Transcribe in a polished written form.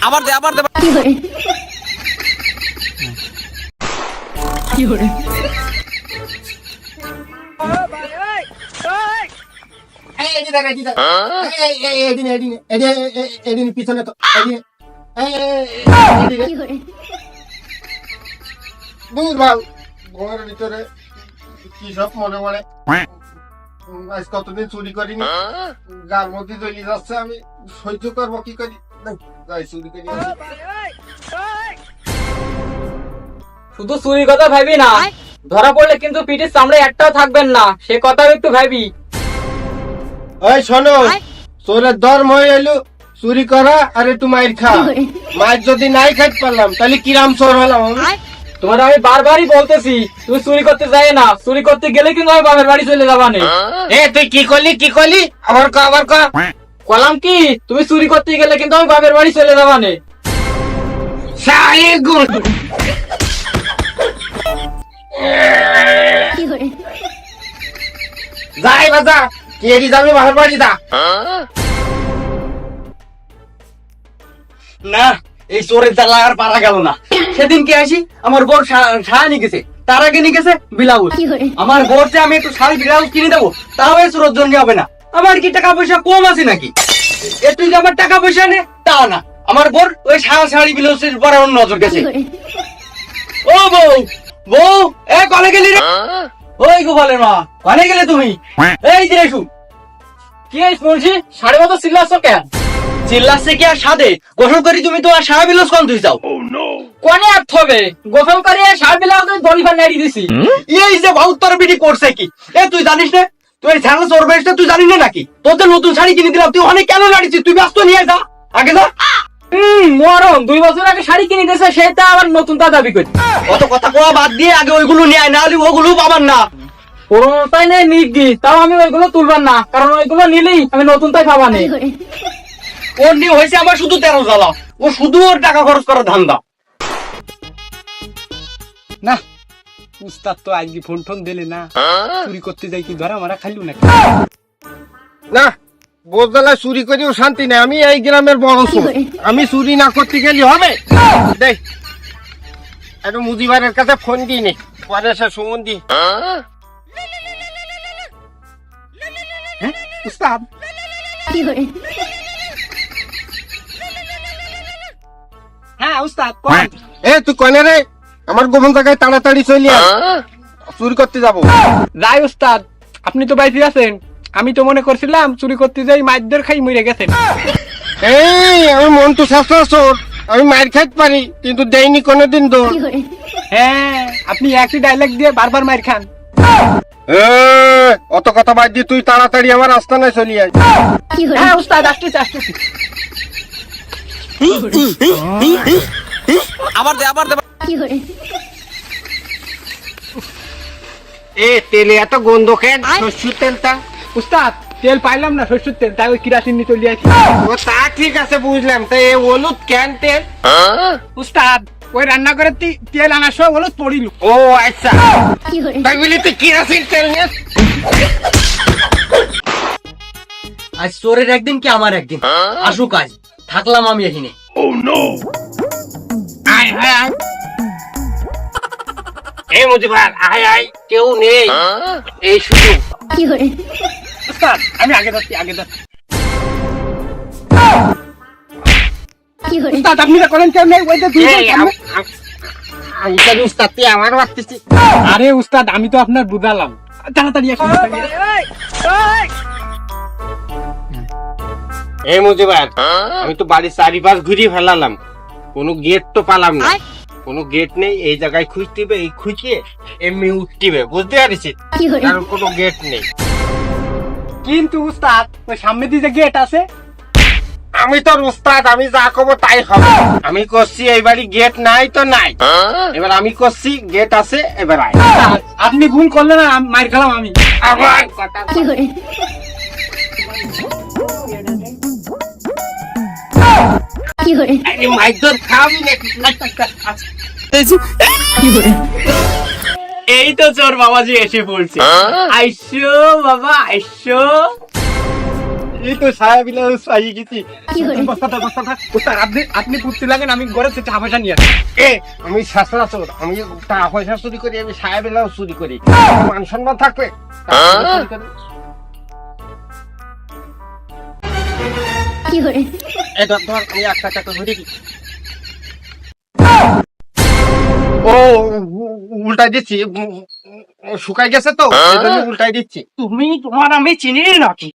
আবার দে আবার দে কি করে পিছনে তো ঘরের ভিতরে কি সব মনে পড়ে। আজ কতদিন চুরি করিনি, গার মধ্যে চলে যাচ্ছে, আমি সহ্য করবো কি করি, যাই চুরি করি। শুধু চুরির কথা ভাবি না, ধরা পড়লে কিন্তু পিঠের চামড়া একটাও থাকবেন না, সে কথাও একটু ভাবি। ওই শোনো, চোরের ধর্ম হয়ে এলো চুরি করা আর একটু মায়ের খা। মায়ের যদি নাই খাইতে পারলাম তাহলে কিরাম চোর হলাম। তোমার আমি বারবারই বলতেছি তুমি চুরি করতে যাই না, চুরি করতে গেলে কিন্তু আমি বাপের বাড়ি চলে যাবা না। তুই কি করলি আবার কলাম কি, তুমি চুরি করতে গেলে কিন্তু আমি বাপের বাড়ি চলে যাবা না। যাই বাজা কেড়ি যাবি বাপের বাড়ি দা। না, এই চোরের জ্বালা আর পারা গেল না। সেদিন কে আসি আমার বোর শাড়ি নিয়ে গেছে, তার আগে নিয়ে গেছে ব্লাউজ। আমার বোর যে আমি একটু শাড়ি ব্লাউজ কিনে দেবো, তাও এই চোরের জন্য হবে না। আমার কি টাকা পয়সা কম আছে নাকি? একটু যে আমার টাকা পয়সা নেই তা না, আমার বোর ওই শাড়ি ব্লাউজের পরে অন্য নজর গেছে। ও বউ, বউ এ কলে গেলি রে? ওই গোপালের মা, কলে গেলে তুমি? এই যে এসু কি বলছি, সাড়ে মতো চিল্লাচ্ছ কেন? চিল্লাচ্ছে কি আর সাদে? গোসল করি তুমি তো আর শাড়ি ব্লাউজ কোন তুই যাও কোনে আর থবে গোসল করে সার বেলা দড়ি ফান নাড়ি দিছি। এই যে ভাউ তোর বিটি করছে কি? এ তুই জানিস না তুই এই ছাড়া চোর বেসটা তুই জানিস না নাকি? তোদের নতুন শাড়ি কিনে দিলাম, তুই অনেক কেন নাড়িছিস? তুই ব্যস্ত নিয়ে যা আগে যা। মরম 2 বছর আগে শাড়ি কিনে দিয়েছে, সেটা আবার নতুন তা দাবি করছে। অত কথা কোয়া বাদ দিয়ে আগে ওইগুলো নিয়ে আয়, না হলে ওগুলো পাবার না। পুরোনো তাই নেই নিগি, তাও আমি ওইগুলো তুলবার না, কারণ ওইগুলো নিলেই আমি নতুন তাই পাবা নেই। ওর নিয়ে হয়েছে আমার শুধু 13 জ্বালা, ও শুধু ওর টাকা খরচ করার ধান্দা। না উস্তাদ তো আজকে ফোন টোন দিলে না, চুরি করতে যাই কি ধরা মারা খাইলু নাকি? না বোঝালা চুরি করিও শান্তি নেই। আমি এই গ্রামের বড় চোর, আমি চুরি না করতে গেলে হবে? দেখ একটু মুজিবারের কাছে ফোন দিই নে, পরে সে সুমন দি। উস্তাদ হ্যাঁ উস্তাদ কোন? তুই কনে রে? আমার গোপন জায়গায় তাড়াতাড়ি চলি চুরি করতে যাবো। যাই উস্তাদ, আপনি তো বাইরে আছেন, আমি তো মনে করছিলাম চুরি করতে যাই মাইরদের খাই মরে গেছেন। আমি মন তো শাস্ত্র চোর, আমি মার খাইতে পারি কিন্তু দেয়নি কোনোদিন দৌড়। হ্যাঁ আপনি একই ডায়লগ দিয়ে বারবার মাইর খান। অত কথা বাদ দিয়ে তুই তাড়াতাড়ি আমার আস্তানায় চলি আয়। হ্যাঁ উস্তাদ আসতেছি আসতেছি। আবার দে আবার দে তেলে এত গন্ধ কেন? শস্যের তেলটা। উস্তাদ তেল পাইলাম না, শস্যের তেল, তাই ওই কিরাসিন নিয়ে চলে আসি। ও তা ঠিক আছে বুঝলাম, তাই এই হলুদ কেন তেল? উস্তাদ ওই রান্না করে তেল আনার সময় হলুদ পড়িল। ও আচ্ছা, তাই বলি তুই কিরাসিন তেল নিয়ে। আজ চোরের একদিন কি আমার একদিন, আসুক আজ, থাকলাম আমি এখানে। আয় আয় আয়, এই মুজিবার আয় আয়, কেউ নেই এই শুধু। উস্তাদ আমি আগে যাচ্ছি আগে যাচ্ছি। উস্তাদ আপনি তো করেন কেউ নেই, ওই তো দুই জন সামনে। আমি তো উস্তাদ, তুই আমার বাড়তেছি। আরে উস্তাদ আমি তো আপনার বুঝালাম, তাড়াতাড়ি আসুন। এই মুজিবার, আমি তো বাড়ির চারিপাশ ঘুরিয়ে ফেলালাম, কোনো গেট তো পালাম না, কোনো গেট নেই। এই জায়গায় খুঁজতিবে, এই খুঁজে এমনি উঠতিবে, বুঝতে পারিস? কারণ কোনো গেট নেই। কিন্তু উস্তাদ ওই সামনে দিয়ে যে গেট আছে। আমি তোর উস্তাদ, আমি যা করবো তাই হবে। আমি করছি এই বাড়ি গেট নাই তো নাই, এবার আমি করছি গেট আছে, এবার আয়। উস্তাদ, আপনি ভুল করলেন না, মার খেলাম আমি। আবার কথা মাইদর খাবি নাকি? এই তো চোর বাবাজি এসে পড়ছে। আইসো বাবা আইসো। এই তো ছায়া বিলাস পাই গেছি। বস্তাটা ওস্তাদ আপনি পুঁততে লাগেন, আমি ঘরে থেকে টাকা পয়সা নিয়ে আসি। এ আমি শাসলা চোর, আমি টাকা পয়সা চুরি করি, আমি ছায়া বিলাস চুরি করি, মান সম্মান থাকবে? চুরি করি। এটা ধর, আমি 1 টাকা ধরে দিই। ও উল্টাই দিচ্ছি, শুকাই গেছে তো, এই জন্য উল্টাই দিচ্ছি। তুমি তোমার আমি চিনি নাকি?